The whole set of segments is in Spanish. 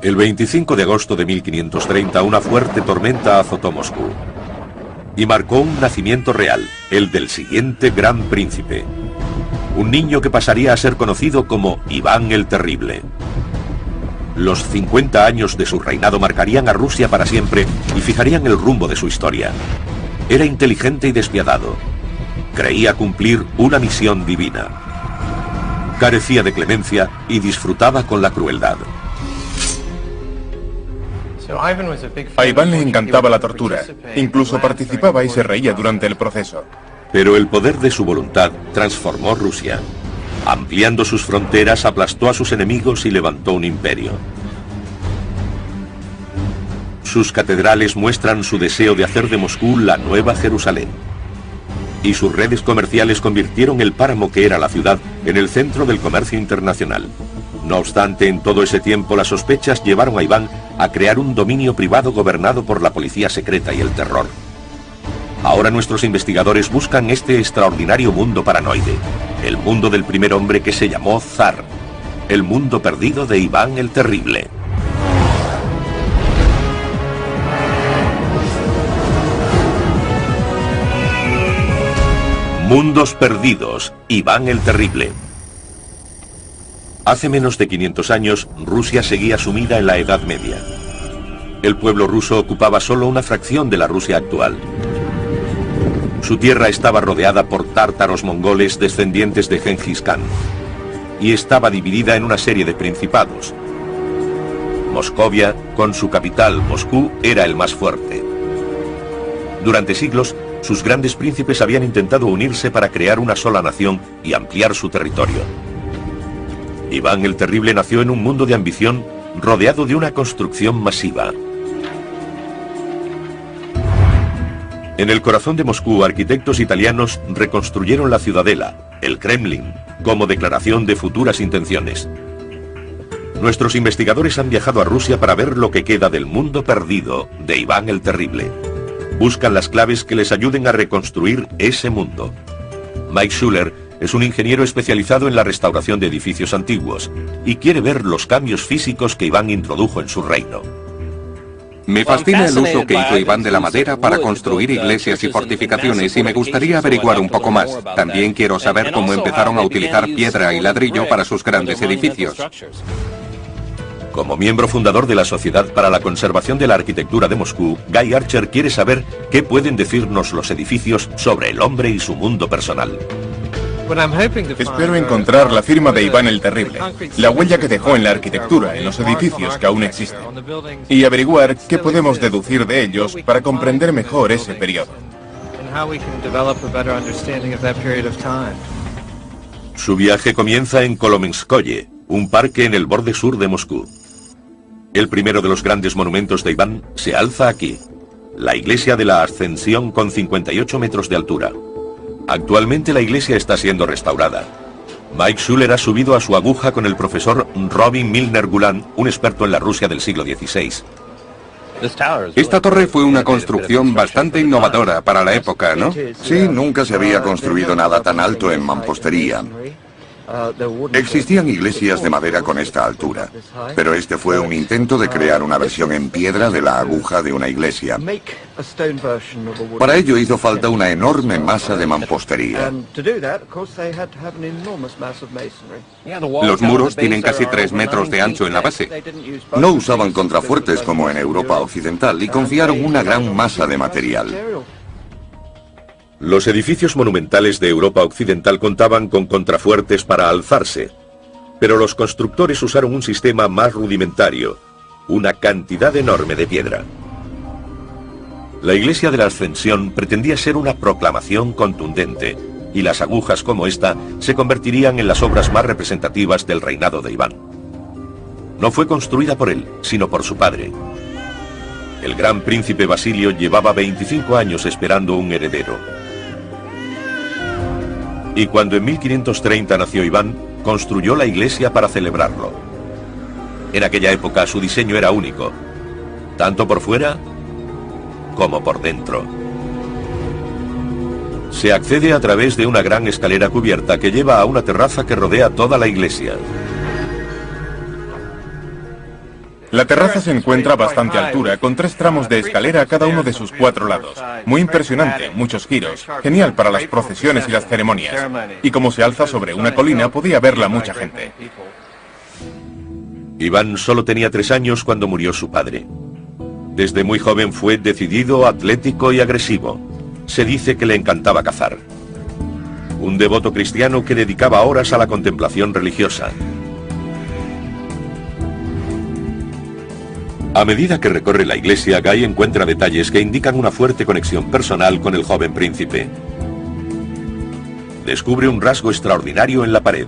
El 25 de agosto de 1530 una fuerte tormenta azotó Moscú y marcó un nacimiento real, el del siguiente gran príncipe. Un niño que pasaría a ser conocido como Iván el Terrible. Los 50 años de su reinado marcarían a Rusia para siempre y fijarían el rumbo de su historia. Era inteligente y despiadado. Creía cumplir una misión divina. Carecía de clemencia y disfrutaba con la crueldad. A Iván le encantaba la tortura. Incluso participaba y se reía durante el proceso. Pero el poder de su voluntad transformó Rusia. Ampliando sus fronteras, aplastó a sus enemigos y levantó un imperio. Sus catedrales muestran su deseo de hacer de Moscú la nueva Jerusalén. Y sus redes comerciales convirtieron el páramo que era la ciudad en el centro del comercio internacional. No obstante, en todo ese tiempo las sospechas llevaron a Iván a crear un dominio privado gobernado por la policía secreta y el terror. Ahora nuestros investigadores buscan este extraordinario mundo paranoide, el mundo del primer hombre que se llamó Zar, el mundo perdido de Iván el Terrible. Mundos perdidos, Iván el Terrible. Hace menos de 500 años, Rusia seguía sumida en la Edad Media. El pueblo ruso ocupaba solo una fracción de la Rusia actual. Su tierra estaba rodeada por tártaros mongoles descendientes de Gengis Khan y estaba dividida en una serie de principados. Moscovia, con su capital, Moscú, era el más fuerte. Durante siglos, sus grandes príncipes habían intentado unirse para crear una sola nación y ampliar su territorio. Iván el Terrible nació en un mundo de ambición rodeado de una construcción masiva. En el corazón de Moscú, arquitectos italianos reconstruyeron la ciudadela, el Kremlin, como declaración de futuras intenciones. Nuestros investigadores han viajado a Rusia para ver lo que queda del mundo perdido de Iván el Terrible. Buscan las claves que les ayuden a reconstruir ese mundo. Mike Schuller es un ingeniero especializado en la restauración de edificios antiguos y quiere ver los cambios físicos que Iván introdujo en su reino. Me fascina el uso que hizo Iván de la madera para construir iglesias y fortificaciones y me gustaría averiguar un poco más. También quiero saber cómo empezaron a utilizar piedra y ladrillo para sus grandes edificios. Como miembro fundador de la Sociedad para la Conservación de la Arquitectura de Moscú, Guy Archer quiere saber qué pueden decirnos los edificios sobre el hombre y su mundo personal. Espero encontrar la firma de Iván el Terrible, la huella que dejó en la arquitectura, en los edificios que aún existen, y averiguar qué podemos deducir de ellos para comprender mejor ese periodo. Su viaje comienza en Kolomenskoye, un parque en el borde sur de Moscú. El primero de los grandes monumentos de Iván se alza aquí, la iglesia de la Ascensión con 58 metros de altura. Actualmente la iglesia está siendo restaurada. Mike Schuller ha subido a su aguja con el profesor Robin Milner Gulan, un experto en la Rusia del siglo XVI. Esta torre fue una construcción bastante innovadora para la época, ¿no? Sí, nunca se había construido nada tan alto en mampostería. Existían iglesias de madera con esta altura, pero este fue un intento de crear una versión en piedra de la aguja de una iglesia. Para ello hizo falta una enorme masa de mampostería. Los muros tienen casi 3 metros de ancho en la base. No usaban contrafuertes como en Europa Occidental y confiaron una gran masa de material. Los edificios monumentales de Europa Occidental contaban con contrafuertes para alzarse, pero los constructores usaron un sistema más rudimentario, una cantidad enorme de piedra. La iglesia de la Ascensión pretendía ser una proclamación contundente, y las agujas como esta se convertirían en las obras más representativas del reinado de Iván. No fue construida por él, sino por su padre. El gran príncipe Basilio llevaba 25 años esperando un heredero. Y cuando en 1530 nació Iván, construyó la iglesia para celebrarlo. En aquella época su diseño era único, tanto por fuera como por dentro. Se accede a través de una gran escalera cubierta que lleva a una terraza que rodea toda la iglesia. La terraza se encuentra a bastante altura, con 3 tramos de escalera a cada uno de sus 4 lados. Muy impresionante, muchos giros, genial para las procesiones y las ceremonias. Y como se alza sobre una colina, podía verla mucha gente. Iván solo tenía 3 años cuando murió su padre. Desde muy joven fue decidido, atlético y agresivo. Se dice que le encantaba cazar. Un devoto cristiano que dedicaba horas a la contemplación religiosa. A medida que recorre la iglesia, Guy encuentra detalles que indican una fuerte conexión personal con el joven príncipe. Descubre un rasgo extraordinario en la pared.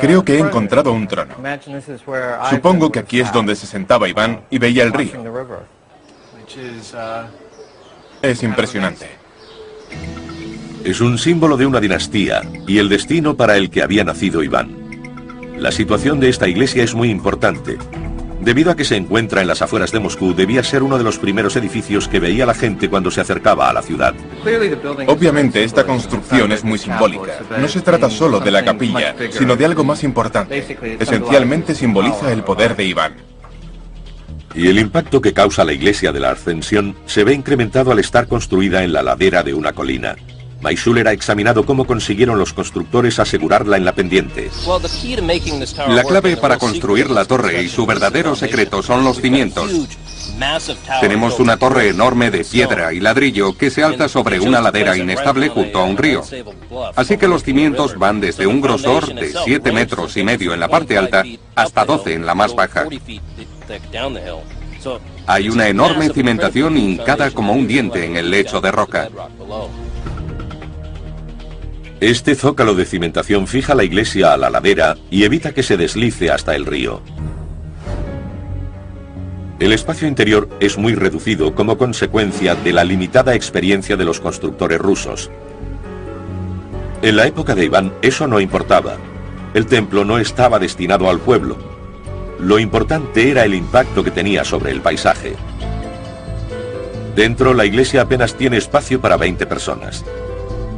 Creo que he encontrado un trono. Supongo que aquí es donde se sentaba Iván y veía el río. Es impresionante. Es un símbolo de una dinastía y el destino para el que había nacido Iván. La situación de esta iglesia es muy importante. Debido a que se encuentra en las afueras de Moscú, debía ser uno de los primeros edificios que veía la gente cuando se acercaba a la ciudad. Obviamente esta construcción es muy simbólica. No se trata solo de la capilla, sino de algo más importante. Esencialmente simboliza el poder de Iván. Y el impacto que causa la iglesia de la Ascensión se ve incrementado al estar construida en la ladera de una colina. Maishuller ha examinado cómo consiguieron los constructores asegurarla en la pendiente. La clave para construir la torre y su verdadero secreto son los cimientos. Tenemos una torre enorme de piedra y ladrillo que se alza sobre una ladera inestable junto a un río. Así que los cimientos van desde un grosor de 7,5 metros en la parte alta hasta 12 en la más baja. Hay una enorme cimentación hincada como un diente en el lecho de roca. Este zócalo de cimentación fija la iglesia a la ladera y evita que se deslice hasta el río. El espacio interior es muy reducido como consecuencia de la limitada experiencia de los constructores rusos. En la época de Iván eso no importaba. El templo no estaba destinado al pueblo. Lo importante era el impacto que tenía sobre el paisaje. Dentro, la iglesia apenas tiene espacio para 20 personas.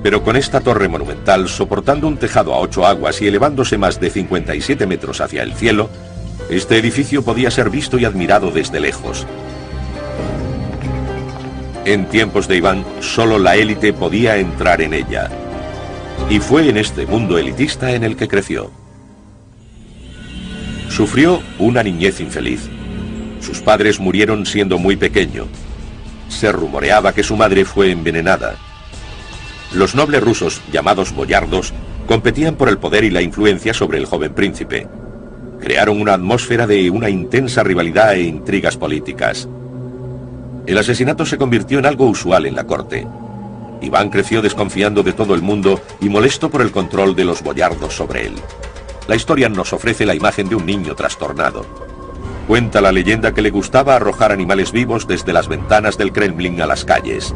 Pero con esta torre monumental, soportando un tejado a 8 aguas y elevándose más de 57 metros hacia el cielo, este edificio podía ser visto y admirado desde lejos. En tiempos de Iván, solo la élite podía entrar en ella. Y fue en este mundo elitista en el que creció. Sufrió una niñez infeliz. Sus padres murieron siendo muy pequeño. Se rumoreaba que su madre fue envenenada. Los nobles rusos, llamados boyardos, competían por el poder y la influencia sobre el joven príncipe. Crearon una atmósfera de una intensa rivalidad e intrigas políticas. El asesinato se convirtió en algo usual en la corte. Iván creció desconfiando de todo el mundo y molesto por el control de los boyardos sobre él. La historia nos ofrece la imagen de un niño trastornado. Cuenta la leyenda que le gustaba arrojar animales vivos desde las ventanas del Kremlin a las calles.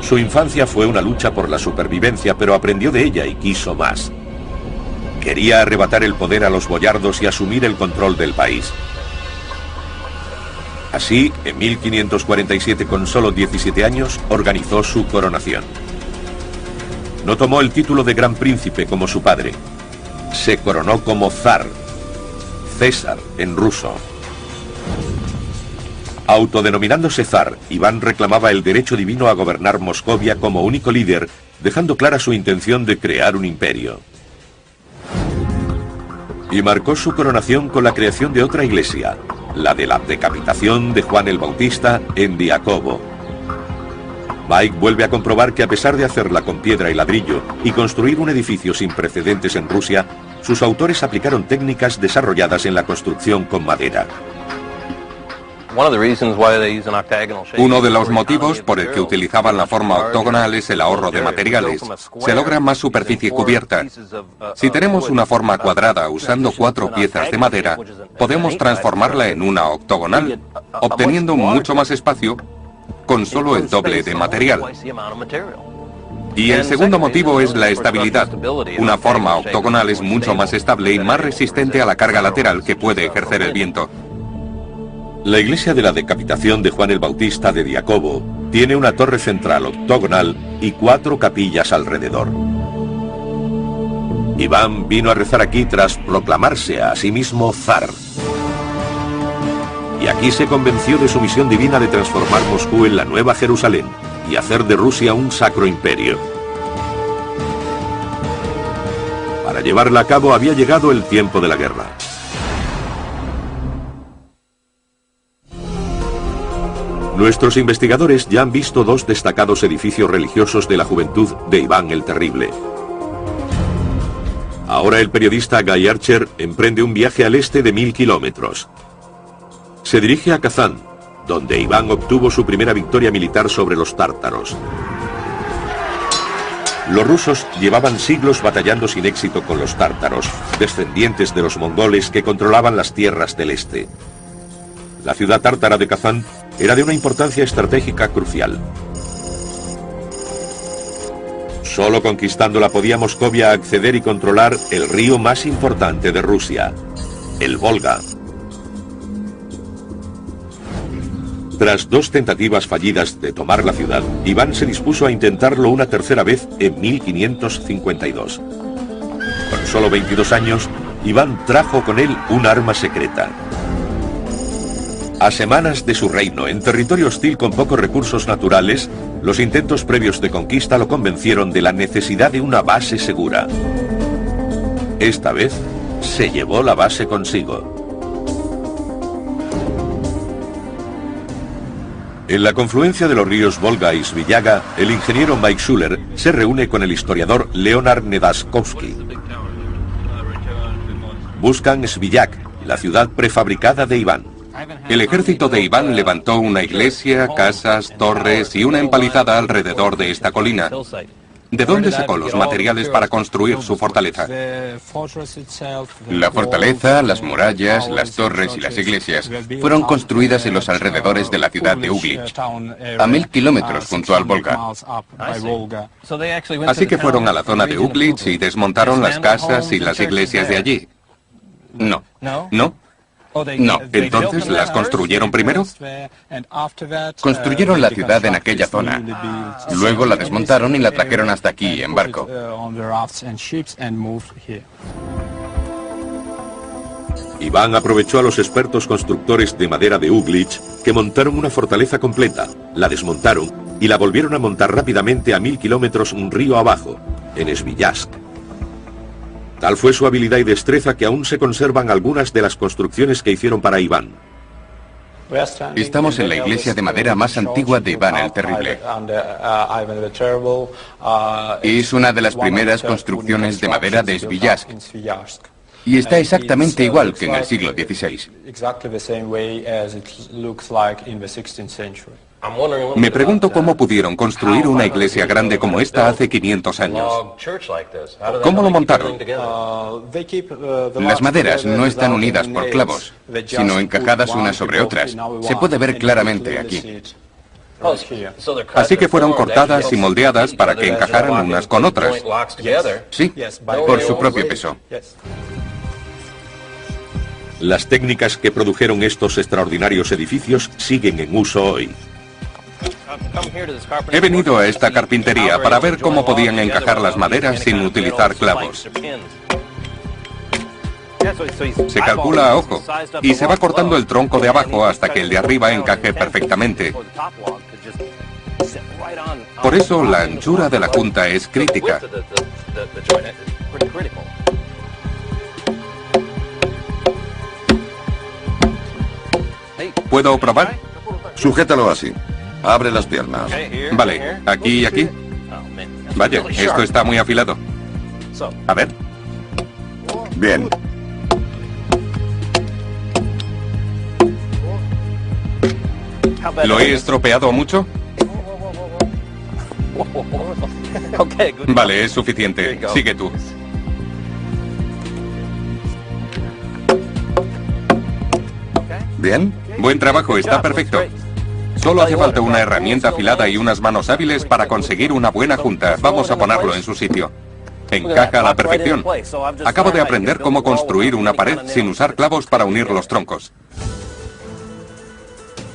Su infancia fue una lucha por la supervivencia, pero aprendió de ella y quiso más. Quería arrebatar el poder a los boyardos y asumir el control del país. Así, en 1547, con solo 17 años, organizó su coronación. No tomó el título de Gran Príncipe como su padre. Se coronó como zar, César en ruso. Autodenominándose zar, Iván reclamaba el derecho divino a gobernar Moscovia como único líder, dejando clara su intención de crear un imperio. Y marcó su coronación con la creación de otra iglesia, la de la decapitación de Juan el Bautista en Diakovo. Mike vuelve a comprobar que a pesar de hacerla con piedra y ladrillo y construir un edificio sin precedentes en Rusia, sus autores aplicaron técnicas desarrolladas en la construcción con madera. Uno de los motivos por el que utilizaban la forma octogonal es el ahorro de materiales. Se logra más superficie cubierta. Si tenemos una forma cuadrada usando 4 piezas de madera, podemos transformarla en una octogonal, obteniendo mucho más espacio con solo el doble de material. Y el segundo motivo es la estabilidad. Una forma octogonal es mucho más estable y más resistente a la carga lateral que puede ejercer el viento. La iglesia de la decapitación de Juan el Bautista de Diakovo tiene una torre central octogonal y 4 capillas alrededor. Iván vino a rezar aquí tras proclamarse a sí mismo zar. Y aquí se convenció de su misión divina de transformar Moscú en la Nueva Jerusalén y hacer de Rusia un sacro imperio. Para llevarla a cabo había llegado el tiempo de la guerra. Nuestros investigadores ya han visto dos destacados edificios religiosos de la juventud de Iván el Terrible. Ahora el periodista Guy Archer emprende un viaje al este de 1000 kilómetros. Se dirige a Kazán, donde Iván obtuvo su primera victoria militar sobre los tártaros. Los rusos llevaban siglos batallando sin éxito con los tártaros, descendientes de los mongoles que controlaban las tierras del este. La ciudad tártara de Kazán era de una importancia estratégica crucial. Solo conquistándola podía Moscovia acceder y controlar el río más importante de Rusia, el Volga. Tras dos tentativas fallidas de tomar la ciudad, Iván se dispuso a intentarlo una tercera vez en 1552. Con solo 22 años, Iván trajo con él un arma secreta. A semanas de su reino, en territorio hostil con pocos recursos naturales, los intentos previos de conquista lo convencieron de la necesidad de una base segura. Esta vez, se llevó la base consigo. En la confluencia de los ríos Volga y Svillaga, el ingeniero Mike Schuller se reúne con el historiador Leonard Nedaskovsky. Buscan Svillag, la ciudad prefabricada de Iván. El ejército de Iván levantó una iglesia, casas, torres y una empalizada alrededor de esta colina. ¿De dónde sacó los materiales para construir su fortaleza? La fortaleza, las murallas, las torres y las iglesias fueron construidas en los alrededores de la ciudad de Uglitch, a 1000 kilómetros junto al Volga. Así que fueron a la zona de Uglitch y desmontaron las casas y las iglesias de allí. No. ¿No? No. ¿Entonces las construyeron primero? Construyeron la ciudad en aquella zona. Luego la desmontaron y la trajeron hasta aquí en barco. Iván aprovechó a los expertos constructores de madera de Uglitch, que montaron una fortaleza completa, la desmontaron y la volvieron a montar rápidamente a 1000 kilómetros río abajo, en Svillask. Tal fue su habilidad y destreza que aún se conservan algunas de las construcciones que hicieron para Iván. Estamos en la iglesia de madera más antigua de Iván el Terrible. Es una de las primeras construcciones de madera de Svillask. Y está exactamente igual que en el siglo XVI. Me pregunto cómo pudieron construir una iglesia grande como esta hace 500 años. ¿Cómo lo montaron? Las maderas no están unidas por clavos, sino encajadas unas sobre otras. Se puede ver claramente aquí. Así que fueron cortadas y moldeadas para que encajaran unas con otras. Sí, por su propio peso. Las técnicas que produjeron estos extraordinarios edificios siguen en uso hoy. He venido a esta carpintería para ver cómo podían encajar las maderas sin utilizar clavos. Se calcula a ojo y se va cortando el tronco de abajo hasta que el de arriba encaje perfectamente. Por eso la anchura de la junta es crítica. ¿Puedo probar? Sujétalo así. Abre las piernas. Vale, aquí y aquí. Vaya, esto está muy afilado. A ver. Bien. ¿Lo he estropeado mucho? Vale, es suficiente. Sigue tú. ¿Bien? Buen trabajo, está perfecto. Solo hace falta una herramienta afilada y unas manos hábiles para conseguir una buena junta. Vamos a ponerlo en su sitio. Encaja a la perfección. Acabo de aprender cómo construir una pared sin usar clavos para unir los troncos.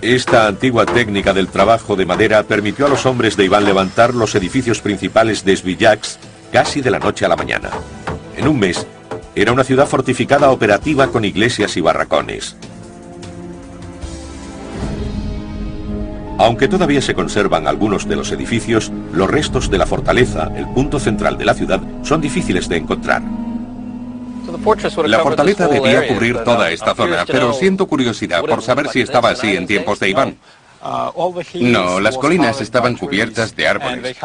Esta antigua técnica del trabajo de madera permitió a los hombres de Iván levantar los edificios principales de Svillask casi de la noche a la mañana. En un mes, era una ciudad fortificada operativa con iglesias y barracones. Aunque todavía se conservan algunos de los edificios, los restos de la fortaleza, el punto central de la ciudad, son difíciles de encontrar. La fortaleza debía cubrir toda esta zona, pero siento curiosidad por saber si estaba así en tiempos de Iván. No, las colinas estaban cubiertas de árboles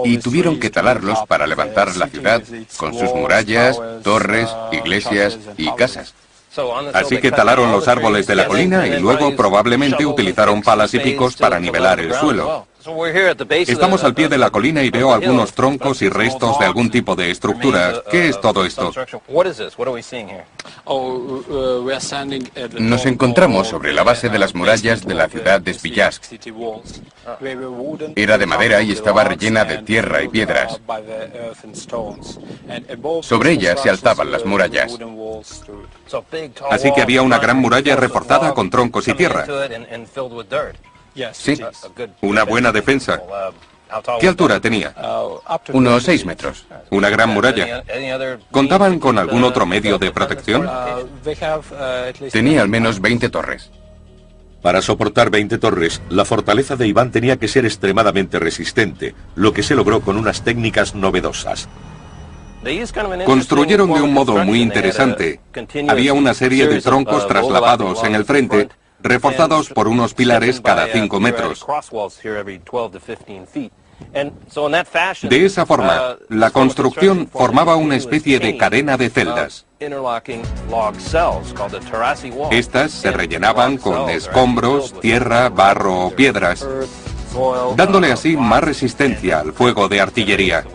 y tuvieron que talarlos para levantar la ciudad con sus murallas, torres, iglesias y casas. Así que talaron los árboles de la colina y luego probablemente utilizaron palas y picos para nivelar el suelo. Estamos al pie de la colina y veo algunos troncos y restos de algún tipo de estructura. ¿Qué es todo esto? Nos encontramos sobre la base de las murallas de la ciudad de Sviljazsk. Era de madera y estaba rellena de tierra y piedras. Sobre ella se alzaban las murallas. Así que había una gran muralla reforzada con troncos y tierra. Sí, Una buena defensa. ¿Qué altura tenía? unos 6 metros. Una gran muralla. ¿Contaban con algún otro medio de protección? Tenía al menos 20 torres. Para soportar 20 torres, la fortaleza de Iván tenía que ser extremadamente resistente, lo que se logró con unas técnicas novedosas. Construyeron de un modo muy interesante. Había una serie de troncos trasladados en el frente, reforzados por unos pilares cada 5 metros. De esa forma, la construcción formaba una especie de cadena de celdas. Estas se rellenaban con escombros, tierra, barro o piedras, dándole así más resistencia al fuego de artillería.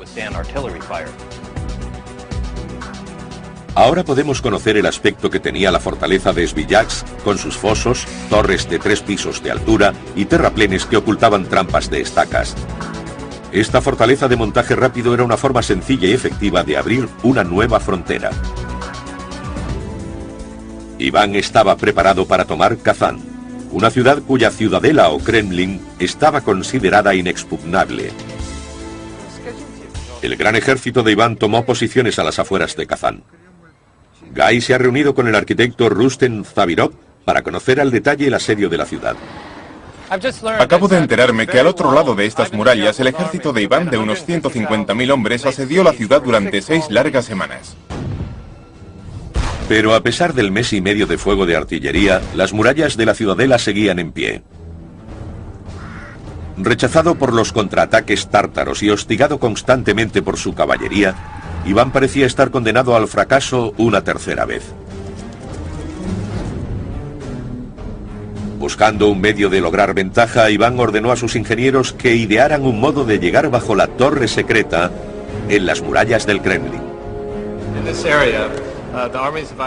Ahora podemos conocer el aspecto que tenía la fortaleza de Sviljazsk, con sus fosos, torres de 3 pisos de altura y terraplenes que ocultaban trampas de estacas. Esta fortaleza de montaje rápido era una forma sencilla y efectiva de abrir una nueva frontera. Iván estaba preparado para tomar Kazán, una ciudad cuya ciudadela o Kremlin estaba considerada inexpugnable. El gran ejército de Iván tomó posiciones a las afueras de Kazán. Guy se ha reunido con el arquitecto Rustem Zavirov para conocer al detalle el asedio de la ciudad. Acabo de enterarme que al otro lado de estas murallas el ejército de Iván de unos 150.000 hombres asedió la ciudad durante 6 largas semanas. Pero a pesar del mes y medio de fuego de artillería, las murallas de la ciudadela seguían en pie. Rechazado por los contraataques tártaros y hostigado constantemente por su caballería, Iván parecía estar condenado al fracaso una tercera vez. Buscando un medio de lograr ventaja, Iván ordenó a sus ingenieros que idearan un modo de llegar bajo la torre secreta en las murallas del Kremlin.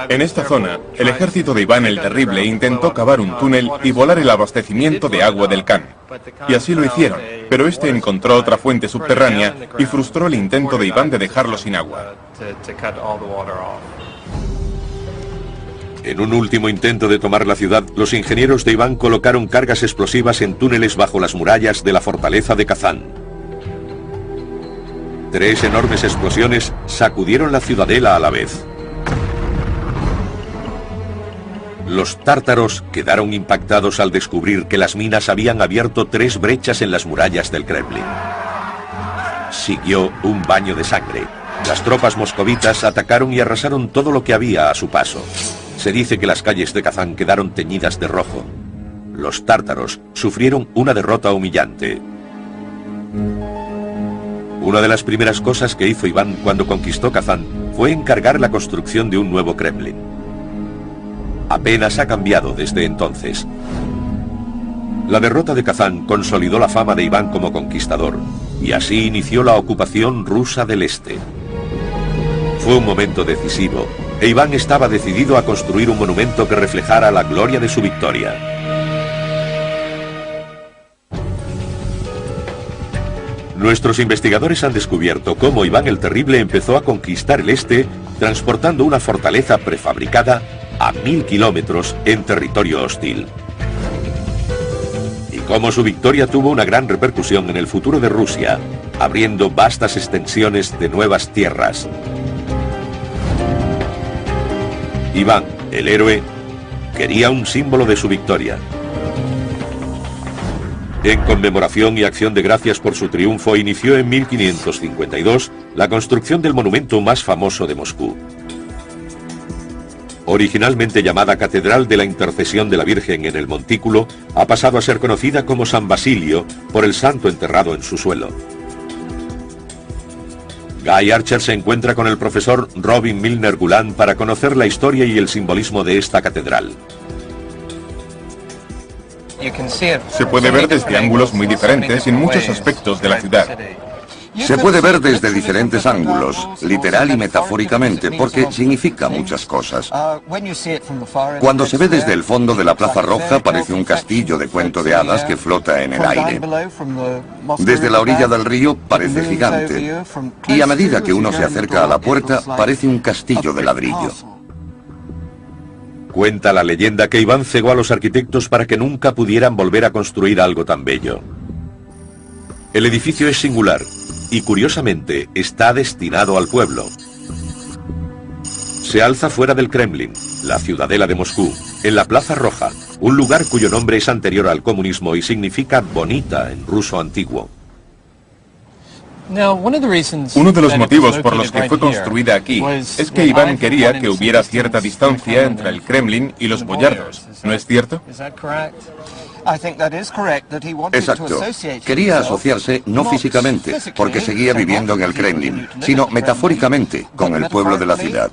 En esta zona, el ejército de Iván el Terrible intentó cavar un túnel y volar el abastecimiento de agua del Khan. Y así lo hicieron, pero este encontró otra fuente subterránea y frustró el intento de Iván de dejarlo sin agua. En un último intento de tomar la ciudad, los ingenieros de Iván colocaron cargas explosivas en túneles bajo las murallas de la fortaleza de Kazán. 3 enormes explosiones sacudieron la ciudadela a la vez. Los tártaros quedaron impactados al descubrir que las minas habían abierto 3 brechas en las murallas del Kremlin. Siguió un baño de sangre. Las tropas moscovitas atacaron y arrasaron todo lo que había a su paso. Se dice que las calles de Kazán quedaron teñidas de rojo. Los tártaros sufrieron una derrota humillante. Una de las primeras cosas que hizo Iván cuando conquistó Kazán fue encargar la construcción de un nuevo Kremlin. Apenas ha cambiado desde entonces. La derrota de Kazán consolidó la fama de Iván como conquistador, y así inició la ocupación rusa del este. Fue un momento decisivo, e Iván estaba decidido a construir un monumento que reflejara la gloria de su victoria. Nuestros investigadores han descubierto cómo Iván el Terrible empezó a conquistar el este, transportando una fortaleza prefabricada a 1000 kilómetros en territorio hostil. Y cómo su victoria tuvo una gran repercusión en el futuro de Rusia, abriendo vastas extensiones de nuevas tierras. Iván, el héroe, quería un símbolo de su victoria. En conmemoración y acción de gracias por su triunfo, inició en 1552 la construcción del monumento más famoso de Moscú. Originalmente llamada Catedral de la Intercesión de la Virgen en el Montículo, ha pasado a ser conocida como San Basilio por el santo enterrado en su suelo. Guy Archer se encuentra con el profesor Robin Milner Gulan para conocer la historia y el simbolismo de esta catedral. Se puede ver desde ángulos muy diferentes en muchos aspectos de la ciudad. Se puede ver desde diferentes ángulos, literal y metafóricamente, porque significa muchas cosas. Cuando se ve desde el fondo de la Plaza Roja, parece un castillo de cuento de hadas que flota en el aire. Desde la orilla del río parece gigante, y a medida que uno se acerca a la puerta, parece un castillo de ladrillo. Cuenta la leyenda que Iván cegó a los arquitectos para que nunca pudieran volver a construir algo tan bello. El edificio es singular y, curiosamente, está destinado al pueblo. Se alza fuera del Kremlin, la ciudadela de Moscú, en la Plaza Roja, un lugar cuyo nombre es anterior al comunismo y significa bonita en ruso antiguo. Uno de los motivos por los que fue construida aquí es que Iván quería que hubiera cierta distancia entre el Kremlin y los boyardos, ¿no es cierto? Exacto. Quería asociarse no físicamente, porque seguía viviendo en el Kremlin, sino metafóricamente con el pueblo de la ciudad.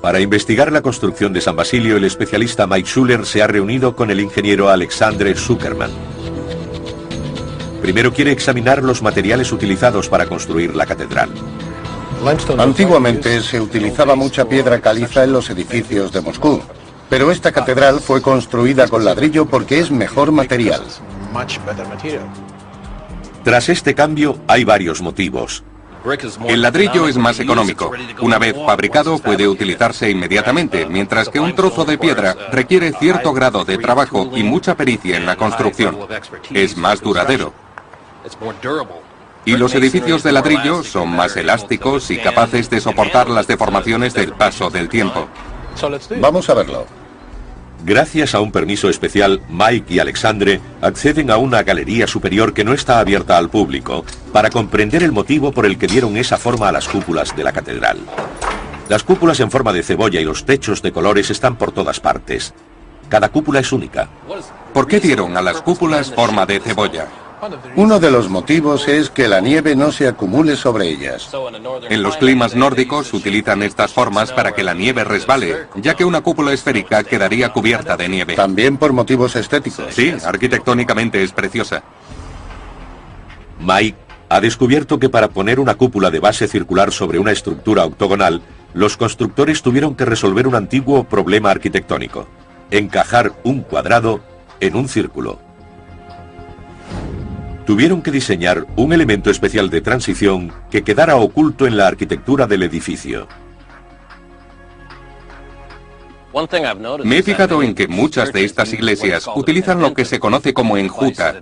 Para investigar la construcción de San Basilio, el especialista Mike Schuller se ha reunido con el ingeniero Alexander Zuckerman. Primero quiere examinar los materiales utilizados para construir la catedral. Antiguamente se utilizaba mucha piedra caliza en los edificios de Moscú, pero esta catedral fue construida con ladrillo porque es mejor material. Tras este cambio hay varios motivos. El ladrillo es más económico. Una vez fabricado puede utilizarse inmediatamente, mientras que un trozo de piedra requiere cierto grado de trabajo y mucha pericia en la construcción. Es más duradero. Y los edificios de ladrillo son más elásticos y capaces de soportar las deformaciones del paso del tiempo. Vamos a verlo. Gracias a un permiso especial, Mike y Alexandre acceden a una galería superior que no está abierta al público, para comprender el motivo por el que dieron esa forma a las cúpulas de la catedral. Las cúpulas en forma de cebolla y los techos de colores están por todas partes. Cada cúpula es única. ¿Por qué dieron a las cúpulas forma de cebolla? Uno de los motivos es que la nieve no se acumule sobre ellas. En los climas nórdicos utilizan estas formas para que la nieve resbale, ya que una cúpula esférica quedaría cubierta de nieve. También por motivos estéticos. Sí, arquitectónicamente es preciosa. Mike ha descubierto que para poner una cúpula de base circular sobre una estructura octogonal, los constructores tuvieron que resolver un antiguo problema arquitectónico: encajar un cuadrado en un círculo. Tuvieron que diseñar un elemento especial de transición que quedara oculto en la arquitectura del edificio. Me he fijado en que muchas de estas iglesias utilizan lo que se conoce como enjuta.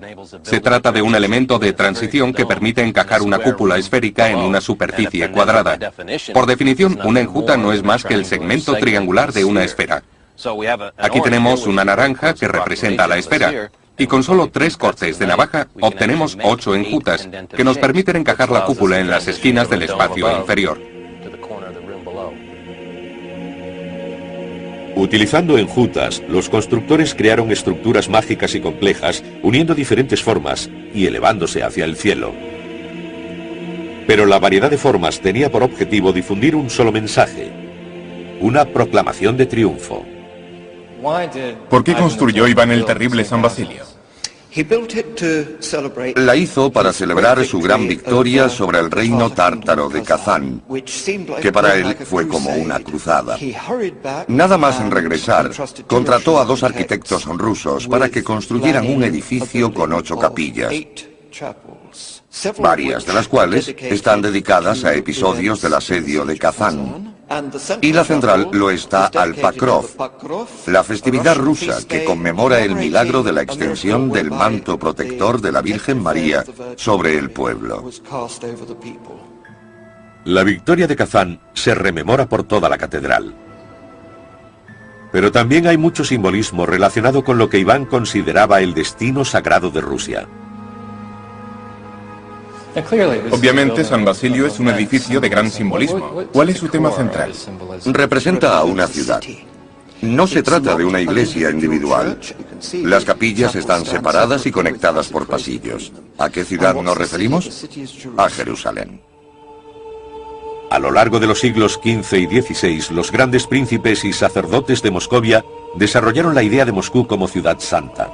Se trata de un elemento de transición que permite encajar una cúpula esférica en una superficie cuadrada. Por definición, una enjuta no es más que el segmento triangular de una esfera. Aquí tenemos una naranja que representa la esfera. Y con solo 3 cortes de navaja obtenemos 8 enjutas, que nos permiten encajar la cúpula en las esquinas del espacio inferior. Utilizando enjutas, los constructores crearon estructuras mágicas y complejas, uniendo diferentes formas y elevándose hacia el cielo. Pero la variedad de formas tenía por objetivo difundir un solo mensaje: una proclamación de triunfo. ¿Por qué construyó Iván el Terrible San Basilio? La hizo para celebrar su gran victoria sobre el reino tártaro de Kazán, que para él fue como una cruzada. Nada más en regresar, contrató a 2 arquitectos rusos para que construyeran un edificio con 8 capillas, varias de las cuales están dedicadas a episodios del asedio de Kazán. Y la central lo está al Pokrov, la festividad rusa que conmemora el milagro de la extensión del manto protector de la Virgen María sobre el pueblo. La victoria de Kazán se rememora por toda la catedral. Pero también hay mucho simbolismo relacionado con lo que Iván consideraba el destino sagrado de Rusia. Obviamente, San Basilio es un edificio de gran simbolismo. ¿Cuál es su tema central? Representa a una ciudad. No se trata de una iglesia individual. Las capillas están separadas y conectadas por pasillos. ¿A qué ciudad nos referimos? A Jerusalén. A lo largo de los siglos XV y XVI, los grandes príncipes y sacerdotes de Moscovia desarrollaron la idea de Moscú como ciudad santa.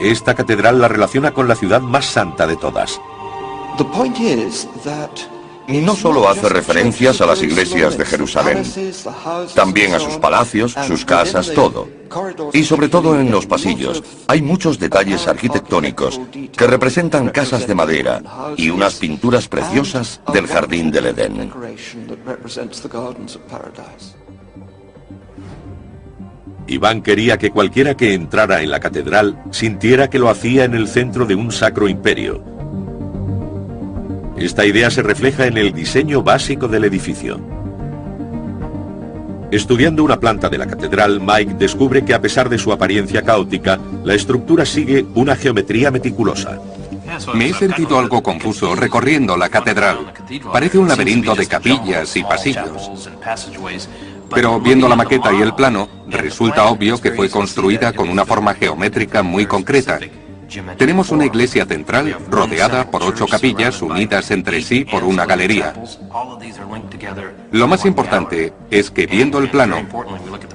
Esta catedral la relaciona con la ciudad más santa de todas. Y no solo hace referencias a las iglesias de Jerusalén, también a sus palacios, sus casas, todo. Y sobre todo en los pasillos, hay muchos detalles arquitectónicos que representan casas de madera y unas pinturas preciosas del jardín del Edén. Iván quería que cualquiera que entrara en la catedral sintiera que lo hacía en el centro de un sacro imperio. Esta idea se refleja en el diseño básico del edificio. Estudiando una planta de la catedral, Mike descubre que a pesar de su apariencia caótica, la estructura sigue una geometría meticulosa. Me he sentido algo confuso recorriendo la catedral. Parece un laberinto de capillas y pasillos. Pero viendo la maqueta y el plano, resulta obvio que fue construida con una forma geométrica muy concreta. Tenemos una iglesia central rodeada por 8 capillas unidas entre sí por una galería. Lo más importante es que viendo el plano,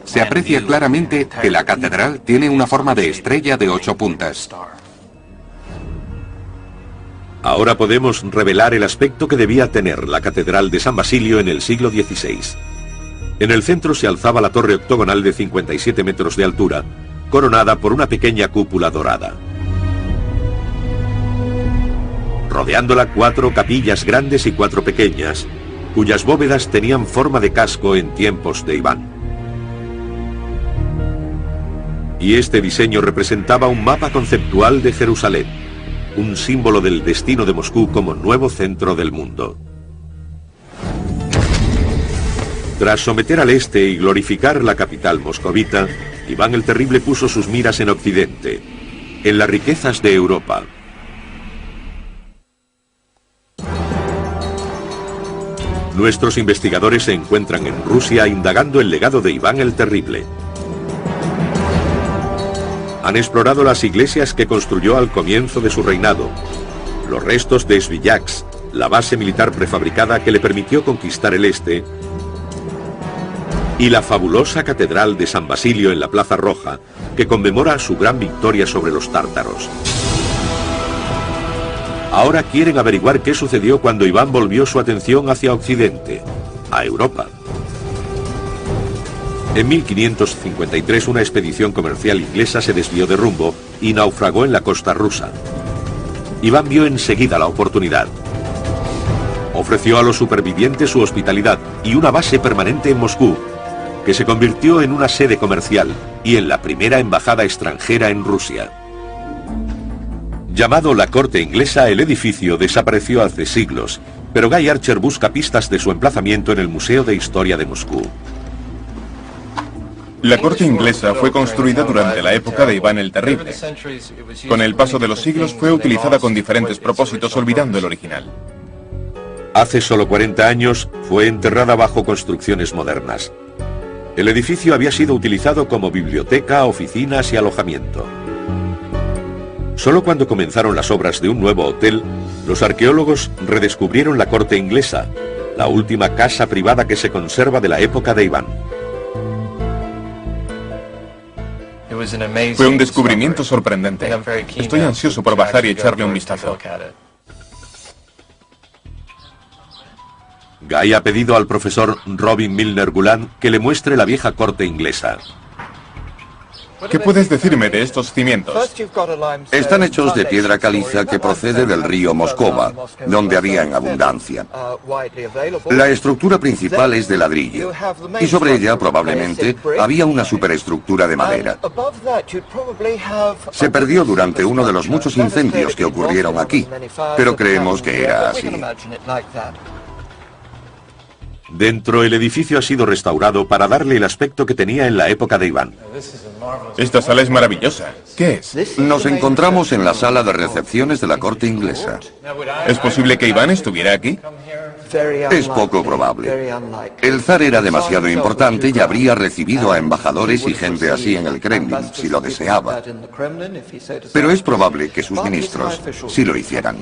se aprecia claramente que la catedral tiene una forma de estrella de 8 puntas. Ahora podemos revelar el aspecto que debía tener la catedral de San Basilio en el siglo XVI. En el centro se alzaba la torre octogonal de 57 metros de altura, coronada por una pequeña cúpula dorada. Rodeándola 4 capillas grandes y 4 pequeñas, cuyas bóvedas tenían forma de casco en tiempos de Iván. Y este diseño representaba un mapa conceptual de Jerusalén, un símbolo del destino de Moscú como nuevo centro del mundo. Tras someter al este y glorificar la capital moscovita, Iván el Terrible puso sus miras en Occidente, en las riquezas de Europa. Nuestros investigadores se encuentran en Rusia indagando el legado de Iván el Terrible. Han explorado las iglesias que construyó al comienzo de su reinado, los restos de Sviljaks, la base militar prefabricada que le permitió conquistar el este, y la fabulosa catedral de San Basilio en la Plaza Roja, que conmemora su gran victoria sobre los tártaros. Ahora quieren averiguar qué sucedió cuando Iván volvió su atención hacia Occidente, a Europa. En 1553 una expedición comercial inglesa se desvió de rumbo y naufragó en la costa rusa. Iván vio enseguida la oportunidad. Ofreció a los supervivientes su hospitalidad y una base permanente en Moscú, que se convirtió en una sede comercial y en la primera embajada extranjera en Rusia. Llamado la Corte Inglesa, el edificio desapareció hace siglos, pero Guy Archer busca pistas de su emplazamiento en el Museo de Historia de Moscú. La corte inglesa fue construida durante la época de Iván el Terrible. Con el paso de los siglos fue utilizada con diferentes propósitos, olvidando el original. Hace solo 40 años fue enterrada bajo construcciones modernas. El edificio había sido utilizado como biblioteca, oficinas y alojamiento. Solo cuando comenzaron las obras de un nuevo hotel, los arqueólogos redescubrieron la corte inglesa, la última casa privada que se conserva de la época de Iván. Fue un descubrimiento sorprendente. Estoy ansioso por bajar y echarle un vistazo. Guy ha pedido al profesor Robin Milner Guland que le muestre la vieja corte inglesa. ¿Qué puedes decirme de estos cimientos? Están hechos de piedra caliza que procede del río Moscova, donde había en abundancia. La estructura principal es de ladrillo, y sobre ella probablemente había una superestructura de madera. Se perdió durante uno de los muchos incendios que ocurrieron aquí, pero creemos que era así. Dentro, el edificio ha sido restaurado para darle el aspecto que tenía en la época de Iván. Esta sala es maravillosa. ¿Qué es? Nos encontramos en la sala de recepciones de la corte inglesa. ¿Es posible que Iván estuviera aquí? Es poco probable. El zar era demasiado importante y habría recibido a embajadores y gente así en el Kremlin, si lo deseaba. Pero es probable que sus ministros sí lo hicieran.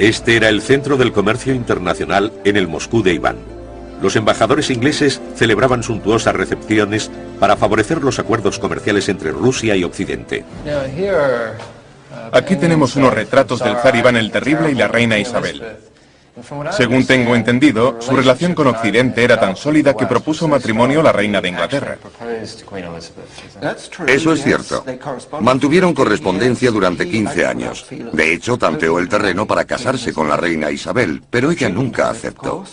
Este era el centro del comercio internacional en el Moscú de Iván. Los embajadores ingleses celebraban suntuosas recepciones para favorecer los acuerdos comerciales entre Rusia y Occidente. Aquí tenemos unos retratos del zar Iván el Terrible y la reina Isabel. Según tengo entendido, su relación con Occidente era tan sólida que propuso matrimonio a la reina de Inglaterra. Eso es cierto. Mantuvieron correspondencia durante 15 años. De hecho, tanteó el terreno para casarse con la reina Isabel, pero ella nunca aceptó.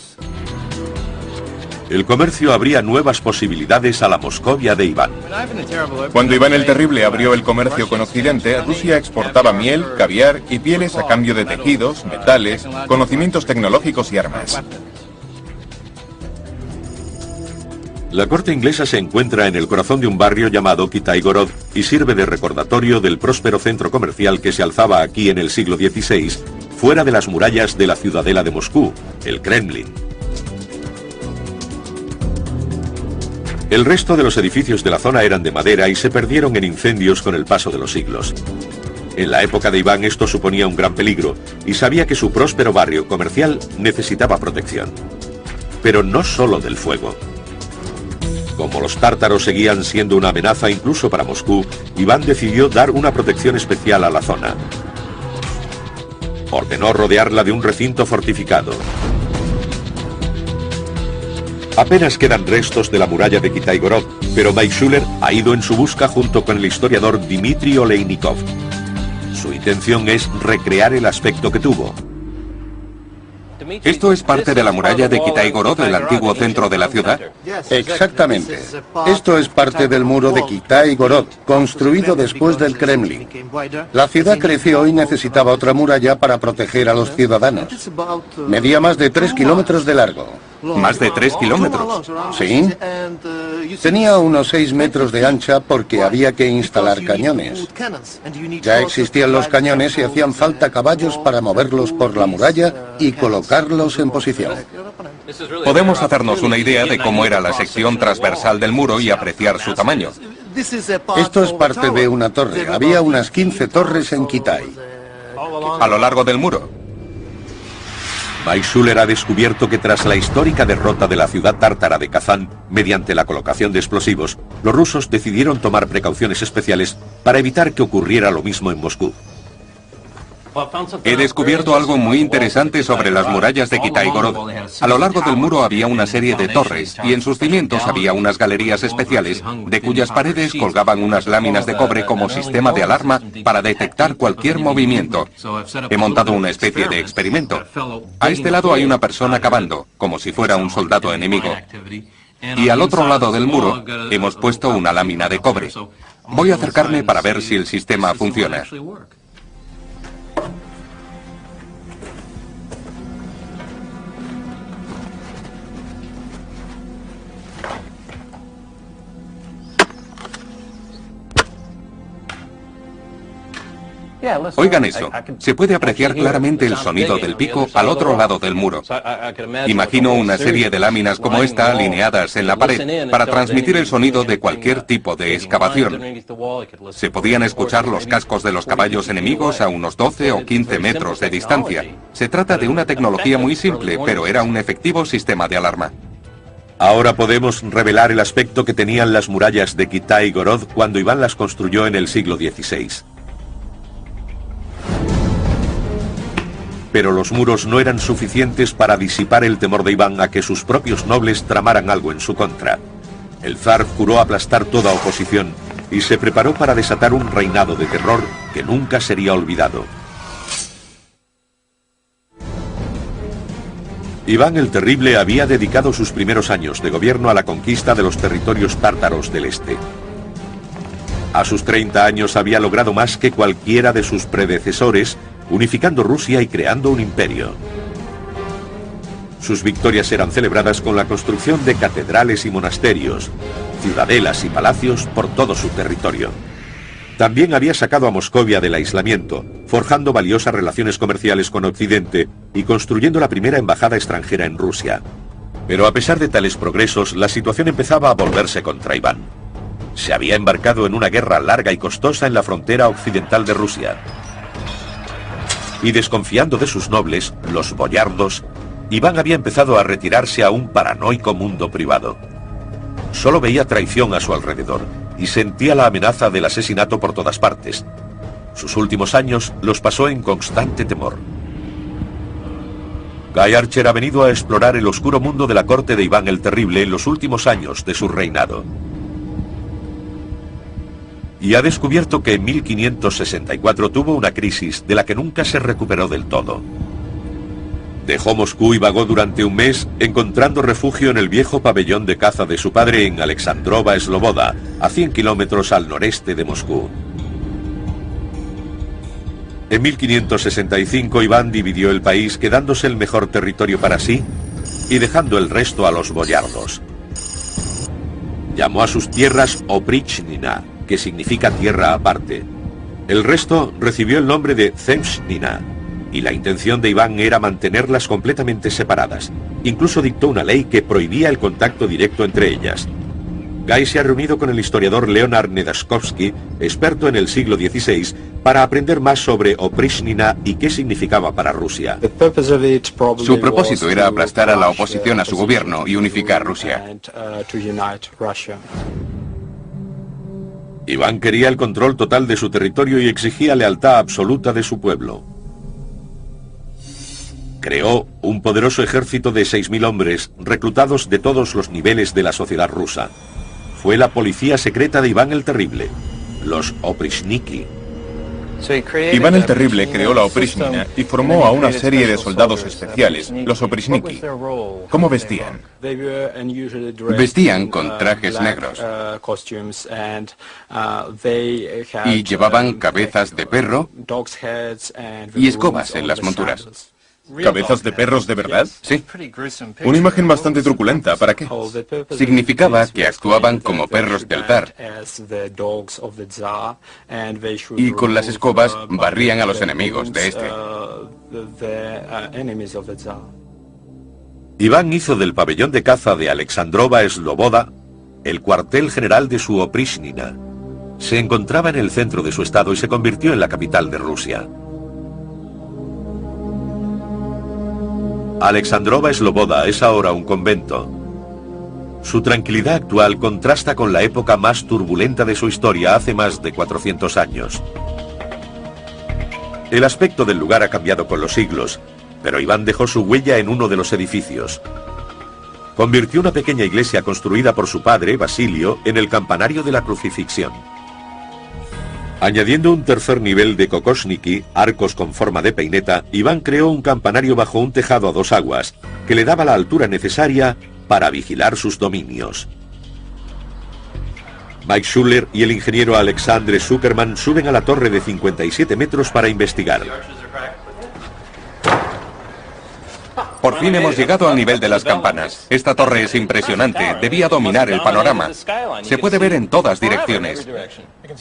El comercio abría nuevas posibilidades a la Moscovia de Iván. Cuando Iván el Terrible abrió el comercio con Occidente, Rusia exportaba miel, caviar y pieles a cambio de tejidos, metales, conocimientos tecnológicos y armas. La corte inglesa se encuentra en el corazón de un barrio llamado Kitaigorod y sirve de recordatorio del próspero centro comercial que se alzaba aquí en el siglo XVI, fuera de las murallas de la ciudadela de Moscú, el Kremlin. El resto de los edificios de la zona eran de madera y se perdieron en incendios con el paso de los siglos. En la época de Iván esto suponía un gran peligro y sabía que su próspero barrio comercial necesitaba protección. Pero no solo del fuego. Como los tártaros seguían siendo una amenaza incluso para Moscú, Iván decidió dar una protección especial a la zona. Ordenó rodearla de un recinto fortificado. Apenas quedan restos de la muralla de Kitaigorod, pero Weisshuller ha ido en su busca junto con el historiador Dmitry Oleinikov. Su intención es recrear el aspecto que tuvo. ¿Esto es parte de la muralla de Kitaigorod, el antiguo centro de la ciudad? Exactamente. Esto es parte del muro de Kitaigorod, construido después del Kremlin. La ciudad creció y necesitaba otra muralla para proteger a los ciudadanos. Medía más de 3 kilómetros de largo. ¿Más de 3 kilómetros? Sí. Tenía unos 6 metros de ancha porque había que instalar cañones. Ya existían los cañones y hacían falta caballos para moverlos por la muralla y colocarlos en posición. Podemos hacernos una idea de cómo era la sección transversal del muro y apreciar su tamaño. Esto es parte de una torre. Había unas 15 torres en Kitai. A lo largo del muro. Weisshuller ha descubierto que tras la histórica derrota de la ciudad tártara de Kazán, mediante la colocación de explosivos, los rusos decidieron tomar precauciones especiales para evitar que ocurriera lo mismo en Moscú. He descubierto algo muy interesante sobre las murallas de Kitaigorod. A lo largo del muro había una serie de torres y en sus cimientos había unas galerías especiales de cuyas paredes colgaban unas láminas de cobre como sistema de alarma para detectar cualquier movimiento. He montado una especie de experimento. A este lado hay una persona cavando, como si fuera un soldado enemigo. Y al otro lado del muro hemos puesto una lámina de cobre. Voy a acercarme para ver si el sistema funciona. Oigan eso, se puede apreciar claramente el sonido del pico al otro lado del muro. Imagino una serie de láminas como esta alineadas en la pared para transmitir el sonido de cualquier tipo de excavación. Se podían escuchar los cascos de los caballos enemigos a unos 12 o 15 metros de distancia. Se trata de una tecnología muy simple, pero era un efectivo sistema de alarma. Ahora podemos revelar el aspecto que tenían las murallas de Kitaigorod cuando Iván las construyó en el siglo XVI. Pero los muros no eran suficientes para disipar el temor de Iván a que sus propios nobles tramaran algo en su contra. El zar juró aplastar toda oposición y se preparó para desatar un reinado de terror que nunca sería olvidado. Iván el Terrible había dedicado sus primeros años de gobierno a la conquista de los territorios tártaros del este. A sus 30 años había logrado más que cualquiera de sus predecesores, unificando Rusia y creando un imperio. Sus victorias eran celebradas con la construcción de catedrales y monasterios, ciudadelas y palacios por todo su territorio. También había sacado a Moscovia del aislamiento, forjando valiosas relaciones comerciales con Occidente y construyendo la primera embajada extranjera en Rusia. Pero a pesar de tales progresos, la situación empezaba a volverse contra Iván. Se había embarcado en una guerra larga y costosa en la frontera occidental de Rusia. Y desconfiando de sus nobles, los boyardos, Iván había empezado a retirarse a un paranoico mundo privado. Solo veía traición a su alrededor y sentía la amenaza del asesinato por todas partes. Sus últimos años los pasó en constante temor. Guy Archer ha venido a explorar el oscuro mundo de la corte de Iván el Terrible en los últimos años de su reinado. Y ha descubierto que en 1564 tuvo una crisis de la que nunca se recuperó del todo. Dejó Moscú y vagó durante un mes, encontrando refugio en el viejo pabellón de caza de su padre en Alexandrova Sloboda, a 100 kilómetros al noreste de Moscú. En 1565 Iván dividió el país, quedándose el mejor territorio para sí y dejando el resto a los boyardos. Llamó a sus tierras Oprichnina, que significa tierra aparte. El resto recibió el nombre de Zemshnina, y la intención de Iván era mantenerlas completamente separadas. Incluso dictó una ley que prohibía el contacto directo entre ellas. Guy se ha reunido con el historiador Leonard Nedaskovsky, experto en el siglo XVI, para aprender más sobre Oprichnina y qué significaba para Rusia. Su propósito era aplastar a la oposición a su gobierno y unificar Rusia. Iván quería el control total de su territorio y exigía lealtad absoluta de su pueblo. Creó un poderoso ejército de 6.000 hombres, reclutados de todos los niveles de la sociedad rusa. Fue la policía secreta de Iván el Terrible, los Oprichniki. Iván el Terrible creó la Oprichnina y formó a una serie de soldados especiales, los Oprichniki. ¿Cómo vestían? Vestían con trajes negros y llevaban cabezas de perro y escobas en las monturas. ¿Cabezas de perros de verdad? Sí. Una imagen bastante truculenta. ¿Para qué? Significaba que actuaban como perros del zar. Y con las escobas barrían a los enemigos de este. Iván hizo del pabellón de caza de Alexandrova Sloboda el cuartel general de su Oprichnina. Se encontraba en el centro de su estado y se convirtió en la capital de Rusia. Alexandrova Sloboda es ahora un convento. Su tranquilidad actual contrasta con la época más turbulenta de su historia hace más de 400 años. El aspecto del lugar ha cambiado con los siglos, pero Iván dejó su huella en uno de los edificios. Convirtió una pequeña iglesia construida por su padre, Basilio, en el campanario de la crucifixión. Añadiendo un tercer nivel de kokosniki, arcos con forma de peineta, Iván creó un campanario bajo un tejado a dos aguas, que le daba la altura necesaria para vigilar sus dominios. Mike Schuller y el ingeniero Alexandre Zuckerman suben a la torre de 57 metros para investigar. Por fin hemos llegado al nivel de las campanas. Esta torre es impresionante, debía dominar el panorama. Se puede ver en todas direcciones.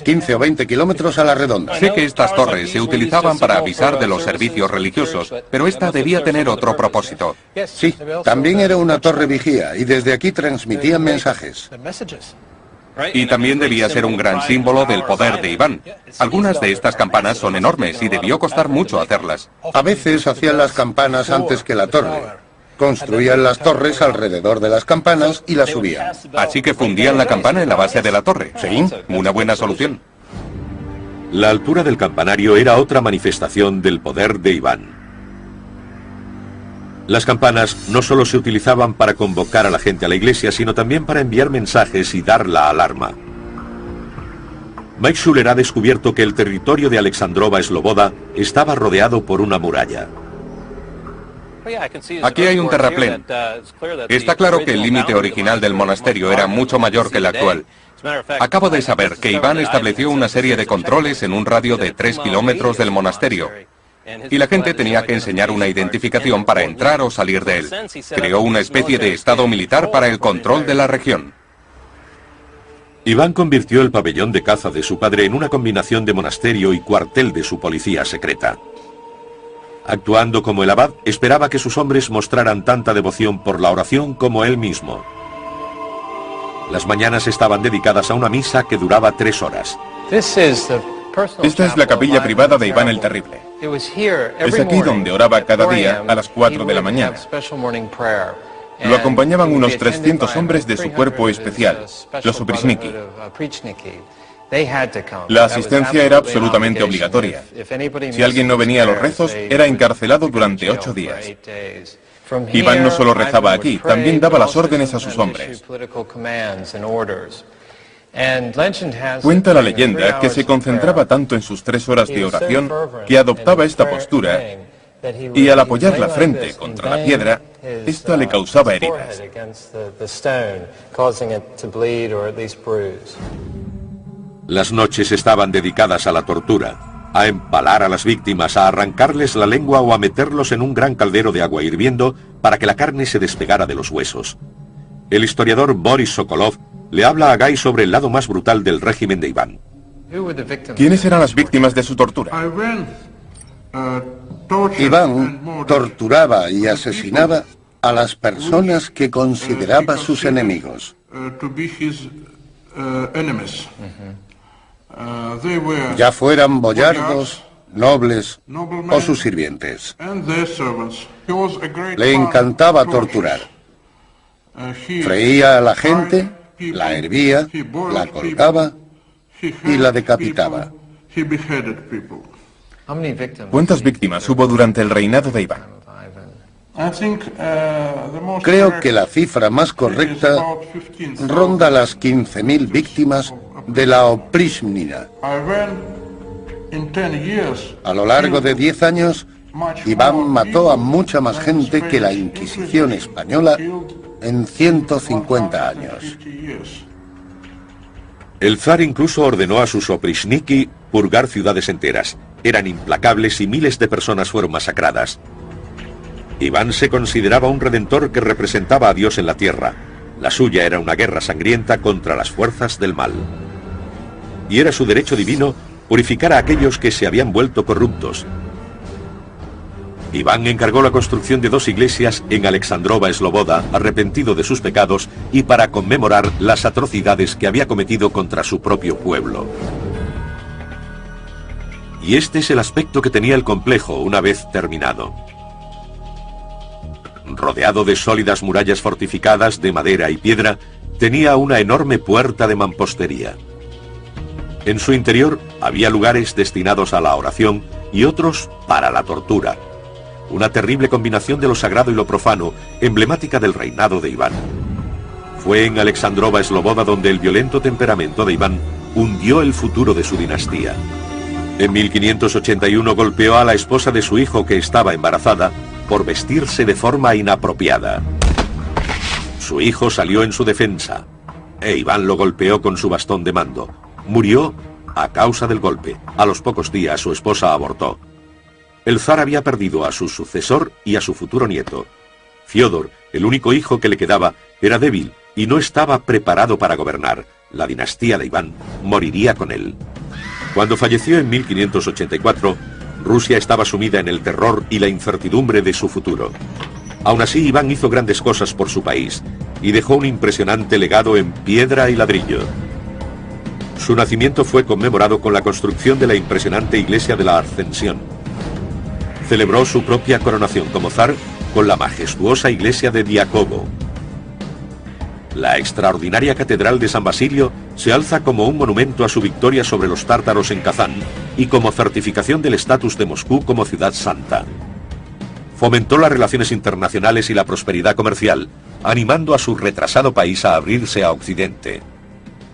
15 o 20 kilómetros a la redonda. Sé que estas torres se utilizaban para avisar de los servicios religiosos, pero esta debía tener otro propósito. Sí, también era una torre vigía y desde aquí transmitían mensajes. Y también debía ser un gran símbolo del poder de Iván. Algunas de estas campanas son enormes y debió costar mucho hacerlas. A veces hacían las campanas antes que la torre. Construían las torres alrededor de las campanas y las subían. Así que fundían la campana en la base de la torre. Sí. Una buena solución. La altura del campanario era otra manifestación del poder de Iván. Las campanas no solo se utilizaban para convocar a la gente a la iglesia, sino también para enviar mensajes y dar la alarma. Mike Schuller ha descubierto que el territorio de Alexandrova Sloboda estaba rodeado por una muralla. Aquí hay un terraplén. Está claro que el límite original del monasterio era mucho mayor que el actual. Acabo de saber que Iván estableció una serie de controles en un radio de 3 kilómetros del monasterio. Y la gente tenía que enseñar una identificación para entrar o salir de él. Creó una especie de estado militar para el control de la región. Iván convirtió el pabellón de caza de su padre en una combinación de monasterio y cuartel de su policía secreta. Actuando como el abad, esperaba que sus hombres mostraran tanta devoción por la oración como él mismo. Las mañanas estaban dedicadas a una misa que duraba 3 horas. Esta es la capilla privada de Iván el Terrible. Es aquí donde oraba cada día a las 4 de la mañana. Lo acompañaban unos 300 hombres de su cuerpo especial, los oprishniki. La asistencia era absolutamente obligatoria. Si alguien no venía a los rezos, era encarcelado durante 8 días. Iván no solo rezaba aquí, también daba las órdenes a sus hombres. Cuenta la leyenda que se concentraba tanto en sus 3 horas de oración que adoptaba esta postura y al apoyar la frente contra la piedra, esta le causaba heridas. Las noches estaban dedicadas a la tortura, a empalar a las víctimas, a arrancarles la lengua o a meterlos en un gran caldero de agua hirviendo para que la carne se despegara de los huesos. El historiador Boris Sokolov le habla a Guy sobre el lado más brutal del régimen de Iván. ¿Quiénes eran las víctimas de su tortura? Iván torturaba y asesinaba a las personas que consideraba sus enemigos. Ya fueran boyardos, nobles o sus sirvientes. Le encantaba torturar. Freía a la gente, la hervía, la colgaba y la decapitaba. ¿Cuántas víctimas hubo durante el reinado de Iván? Creo que la cifra más correcta ronda las 15.000 víctimas de la Oprishmnina. A lo largo de 10 años, Iván mató a mucha más gente que la Inquisición española en 150 años. El zar incluso ordenó a sus oprishniki purgar ciudades enteras. Eran implacables y miles de personas fueron masacradas. Iván se consideraba un redentor que representaba a Dios en la tierra. La suya era una guerra sangrienta contra las fuerzas del mal. Y era su derecho divino purificar a aquellos que se habían vuelto corruptos. Iván encargó la construcción de 2 iglesias en Alexandrova Sloboda, arrepentido de sus pecados y para conmemorar las atrocidades que había cometido contra su propio pueblo. Y este es el aspecto que tenía el complejo una vez terminado. Rodeado de sólidas murallas fortificadas de madera y piedra, tenía una enorme puerta de mampostería. En su interior había lugares destinados a la oración y otros para la tortura. Una terrible combinación de lo sagrado y lo profano, emblemática del reinado de Iván. Fue en Alexandrova Sloboda donde el violento temperamento de Iván hundió el futuro de su dinastía. En 1581 golpeó a la esposa de su hijo que estaba embarazada por vestirse de forma inapropiada. Su hijo salió en su defensa, e Iván lo golpeó con su bastón de mando. Murió a causa del golpe. A los pocos días su esposa abortó. El zar había perdido a su sucesor y a su futuro nieto. Fiódor, el único hijo que le quedaba, era débil y no estaba preparado para gobernar. La dinastía de Iván moriría con él. Cuando falleció en 1584, Rusia estaba sumida en el terror y la incertidumbre de su futuro. Aún así, Iván hizo grandes cosas por su país y dejó un impresionante legado en piedra y ladrillo. Su nacimiento fue conmemorado con la construcción de la impresionante iglesia de la Ascensión. Celebró su propia coronación como zar con la majestuosa iglesia de Diakovo. La extraordinaria catedral de San Basilio se alza como un monumento a su victoria sobre los tártaros en Kazán y como certificación del estatus de Moscú como ciudad santa. Fomentó las relaciones internacionales y la prosperidad comercial, animando a su retrasado país a abrirse a Occidente.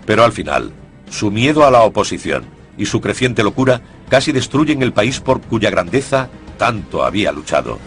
Pero al final, Su miedo a la oposición y su creciente locura casi destruyen el país por cuya grandeza tanto había luchado.